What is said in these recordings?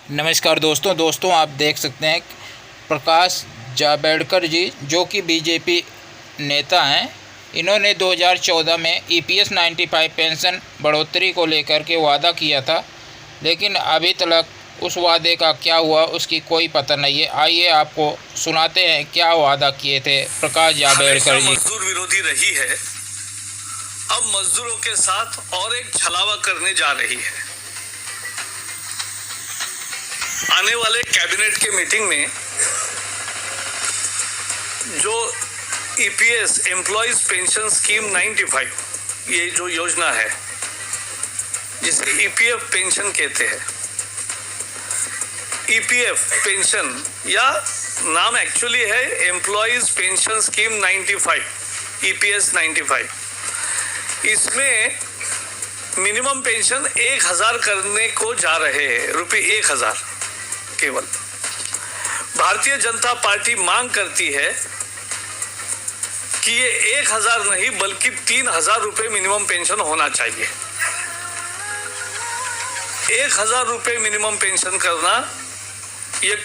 नमस्कार दोस्तों आप देख सकते हैं प्रकाश जावड़ेकर जी जो कि बीजेपी नेता हैं। इन्होंने 2014 में ईपीएस 95 पेंशन बढ़ोतरी को लेकर के वादा किया था, लेकिन अभी तक उस वादे का क्या हुआ उसकी कोई पता नहीं है। आइए आपको सुनाते हैं क्या वादा किए थे प्रकाश जावड़ेकर जी। मजदूर विरोधी रही है, अब मजदूरों के साथ और एक छलावा करने जा रही है। आने वाले कैबिनेट के मीटिंग में जो ईपीएस एम्प्लॉयज पेंशन स्कीम 95 ये जो योजना है जिसे ईपीएफ पेंशन कहते हैं, ईपीएफ पेंशन या नाम एक्चुअली है एम्प्लॉयज पेंशन स्कीम 95 ईपीएस 95। इसमें मिनिमम पेंशन 1000 करने को जा रहे हैं, रुपये 1000 केवल। भारतीय जनता पार्टी मांग करती है कि ये 1000 नहीं बल्कि 3000 रुपये मिनिमम पेंशन होना चाहिए। 1000 रुपये मिनिमम पेंशन करना ये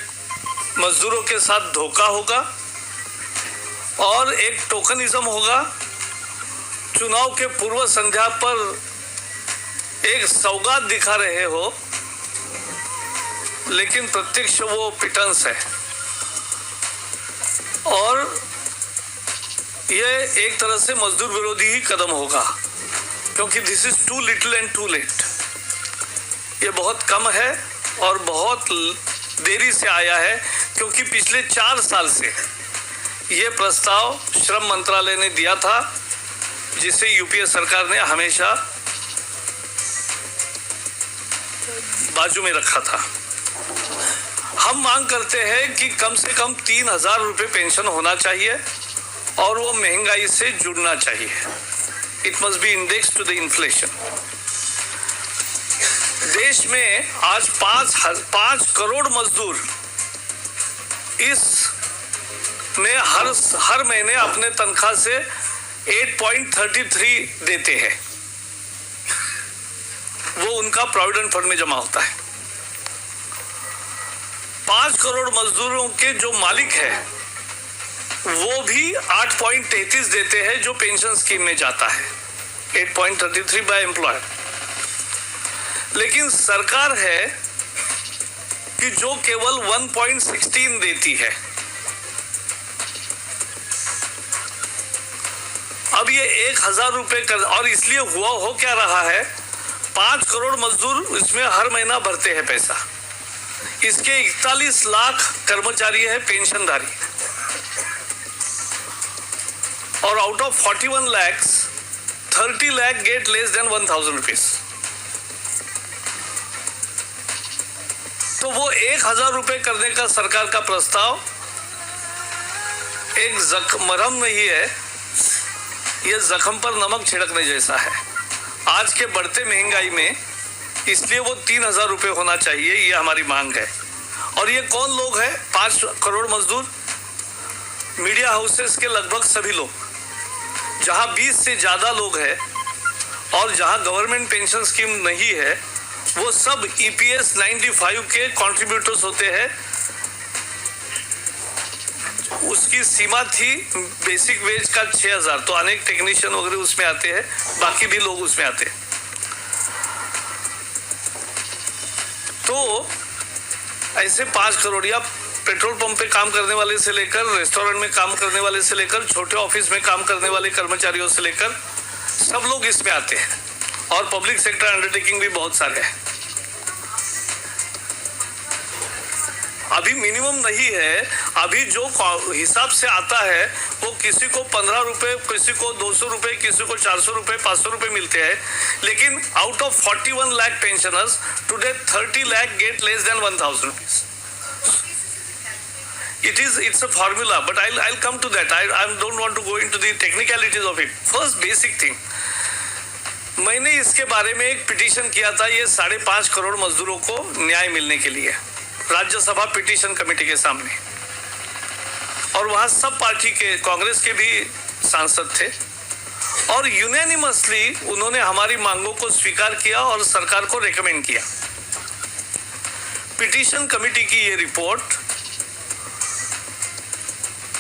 मजदूरों के साथ धोखा होगा और एक टोकनिज्म होगा। चुनाव के पूर्व संध्या पर एक सौगात दिखा रहे हो, लेकिन प्रत्यक्ष वो पिटंस है और ये एक तरह से मजदूर विरोधी ही कदम होगा, क्योंकि this is too little and too late. ये बहुत कम है और बहुत देरी से आया है, क्योंकि पिछले 4 साल से ये प्रस्ताव श्रम मंत्रालय ने दिया था, जिसे यूपीए सरकार ने हमेशा बाजू में रखा था। हम मांग करते हैं कि कम से कम 3000 रुपये पेंशन होना चाहिए और वो महंगाई से जुड़ना चाहिए। It must be index to the inflation. देश में आज 5 करोड़ मजदूर इस में हर महीने अपने तनख्वाह से 8.33 देते हैं। वो उनका प्रोविडेंट फंड में जमा होता है। 5 करोड़ मजदूरों के जो मालिक है वो भी 8.33 देते हैं, जो पेंशन स्कीम में जाता है 8.33 बाय एम्प्लॉयर। लेकिन सरकार है कि जो केवल 1.16 देती है। अब ये 1000 रुपये कर, और इसलिए हुआ हो क्या रहा है, 5 करोड़ मजदूर इसमें हर महीना भरते हैं पैसा। इसके 41 लाख कर्मचारी है पेंशनधारी, और out of 41 lakhs 30 lakh get less than 1000 rupees. तो वो 1000 रुपये करने का सरकार का प्रस्ताव एक मरहम नहीं है, ये जख्म पर नमक छिड़कने जैसा है आज के बढ़ते महंगाई में। इसलिए वो 3000 रुपये होना चाहिए, ये हमारी मांग है। और ये कौन लोग हैं? 5 करोड़ मजदूर, मीडिया हाउसेस के लगभग सभी लोग। जहां 20 से ज्यादा लोग हैं और जहां गवर्नमेंट पेंशन स्कीम नहीं है, वो सब ईपीएस 95 के कंट्रीब्यूटर्स होते हैं। उसकी सीमा थी बेसिक वेज का 6000, तो अनेक टेक्नीशियन वगैरह उसमें आते हैं, बाकी भी लोग उसमें आते हैं। तो ऐसे 5 करोड़ या पेट्रोल पंप पे काम करने वाले से लेकर, रेस्टोरेंट में काम करने वाले से लेकर, छोटे ऑफिस में काम करने वाले कर्मचारियों से लेकर सब लोग इसमें आते हैं। और पब्लिक सेक्टर अंडरटेकिंग भी बहुत सारे हैं। अभी मिनिमम नहीं है, अभी जो हिसाब से आता है वो किसी को 15 रुपए, किसी को 200 रुपए, किसी को 400 रुपए, 500 रुपए मिलते हैं। लेकिन out of 41 lakh pensioners today 30 lakh get less than 1000 rupees. It's a formula, but I'll come to that. I don't want to go into the technicalities of it. First basic thing, मैंने इसके बारे में एक पिटीशन किया था, ये 5.5 करोड़ मजदूरों को न्याय मिलने के लिए, राज्यसभा पिटीशन कमेटी के सामने। और वहां सब पार्टी के, कांग्रेस के भी सांसद थे और यूनानिमसली उन्होंने हमारी मांगों को स्वीकार किया और सरकार को रेकमेंड किया। पिटीशन कमेटी की ये रिपोर्ट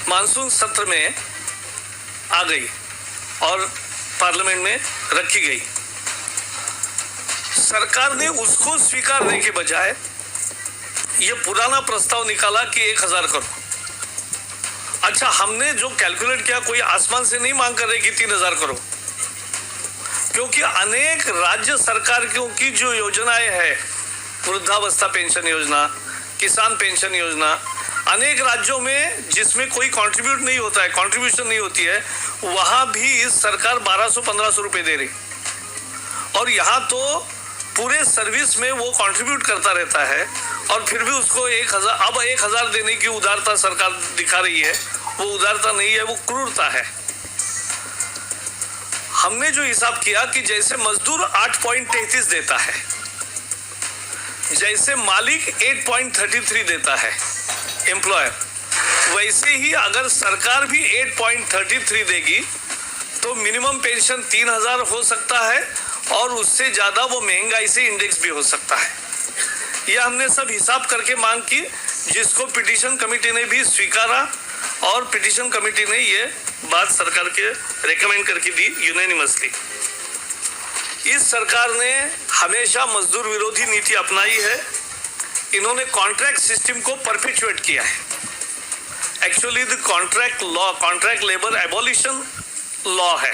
मानसून सत्र में आ गई और पार्लियामेंट में रखी गई। सरकार ने उसको स्वीकारने के बजाय ये पुराना प्रस्ताव निकाला कि 1000 करो। अच्छा, हमने जो कैलकुलेट किया, कोई आसमान से नहीं मांग कर रहे कि 3000 करो, क्योंकि अनेक राज्य सरकार की जो योजनाएं हैं, वृद्धावस्था पेंशन योजना, किसान पेंशन योजना, अनेक राज्यों में जिसमें कोई कंट्रीब्यूट नहीं होता है, कंट्रीब्यूशन नहीं होती है, वहां भी सरकार 1200-1500 रुपए दे रही। और यहाँ तो पूरे सर्विस में वो कंट्रीब्यूट करता रहता है और फिर भी उसको 1000, अब 1000 देने की उदारता सरकार दिखा रही है। वो उदारता नहीं है, वो क्रूरता है। हमने जो हिसाब किया कि जैसे मजदूर 8.33 देता है, जैसे मालिक 8.33 देता है एम्प्लॉयर, वैसे ही अगर सरकार भी 8.33 देगी तो मिनिमम पेंशन 3000 हो सकता है और उससे ज्यादा वो महंगाई से इंडेक्स भी हो सकता है। यह हमने सब हिसाब करके मांग की, जिसको पिटीशन कमेटी ने भी स्वीकारा और पिटीशन कमेटी ने ये बात सरकार के रेकमेंड करके दी यूनानिमसली। इस सरकार ने हमेशा मजदूर विरोधी नीति अपनाई है। इन्होंने कॉन्ट्रैक्ट सिस्टम को परपेचुएट किया है। Actually the contract law, contract labour abolition law है,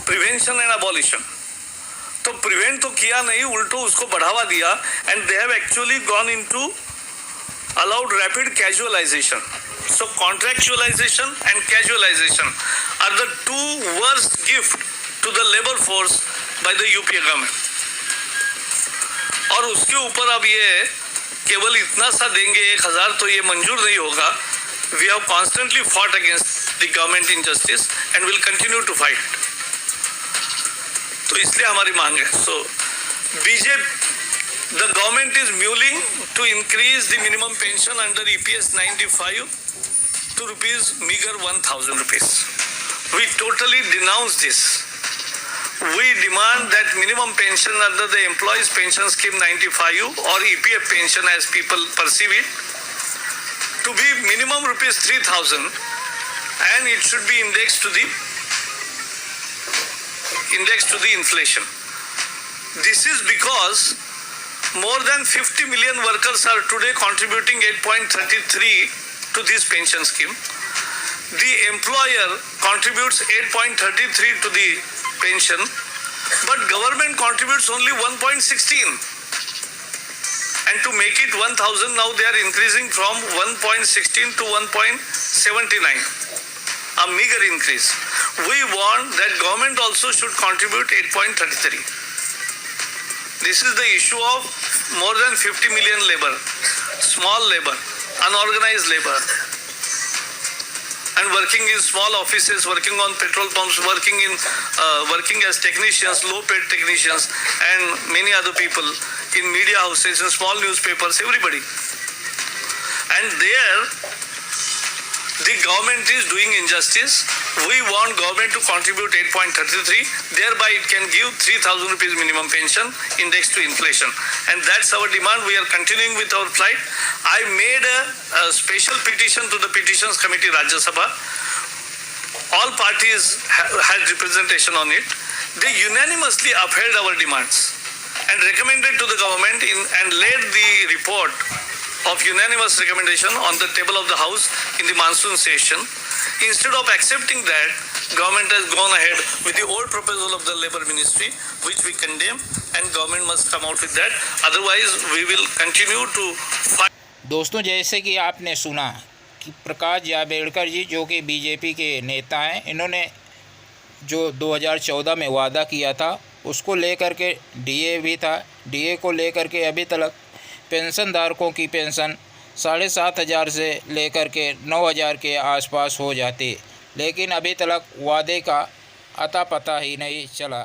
प्रिवेंशन एंड एबॉलिशन। तो प्रिवेंट तो किया नहीं, उल्टो उसको बढ़ावा दिया। And they have actually gone into allowed rapid casualisation. So contractualization and casualization are the two worst gift to the labor force by the UPA government. और उसके ऊपर अब ये केवल इतना सा देंगे 1000 तो ये मंजूर नहीं होगा। We have constantly fought against the government injustice and will continue to fight. तो इसलिए हमारी मांग है। So the government is mulling to increase the minimum pension under EPS 95 to meager 1000 rupees. We totally denounce this. We demand that minimum pension under the Employees Pension Scheme 95 or EPF pension as people perceive it to be minimum rupees 3000, and it should be indexed to the inflation. This is because more than 50 million workers are today contributing 8.33 to this pension scheme. The employer contributes 8.33 to the pension, but government contributes only 1.16. And to make it 1000, now they are increasing from 1.16 to 1.79. A meager increase. We want that government also should contribute 8.33. This is the issue of more than 50 million labor, small labor, unorganized labor, and working in small offices, working on petrol pumps, working as technicians, low-paid technicians, and many other people in media houses, in small newspapers, everybody. And there, the government is doing injustice. We want government to contribute 8.33. Thereby, it can give 3000 rupees minimum pension indexed to inflation. And that's our demand. We are continuing with our fight. I made a special petition to the Petitions Committee, Rajya Sabha. All parties had representation on it. They unanimously upheld our demands and recommended to the government and laid the report of unanimous recommendation on the table of the House in the monsoon session. Instead of accepting that, government has gone ahead with the old proposal of the Labour Ministry, which we condemn, and government must come out with that. Otherwise, we will continue to fight. दोस्तों, जैसे कि आपने सुना कि प्रकाश जावड़ेकर जी जो कि BJP के नेता हैं, इन्होंने जो 2014 में वादा किया था उसको लेकर के डीए भी था, डीए को लेकर के अभी तक पेंशनधारकों की पेंशन 7500 से लेकर के 9000 के आसपास हो जाती, लेकिन अभी तक वादे का अता पता ही नहीं चला।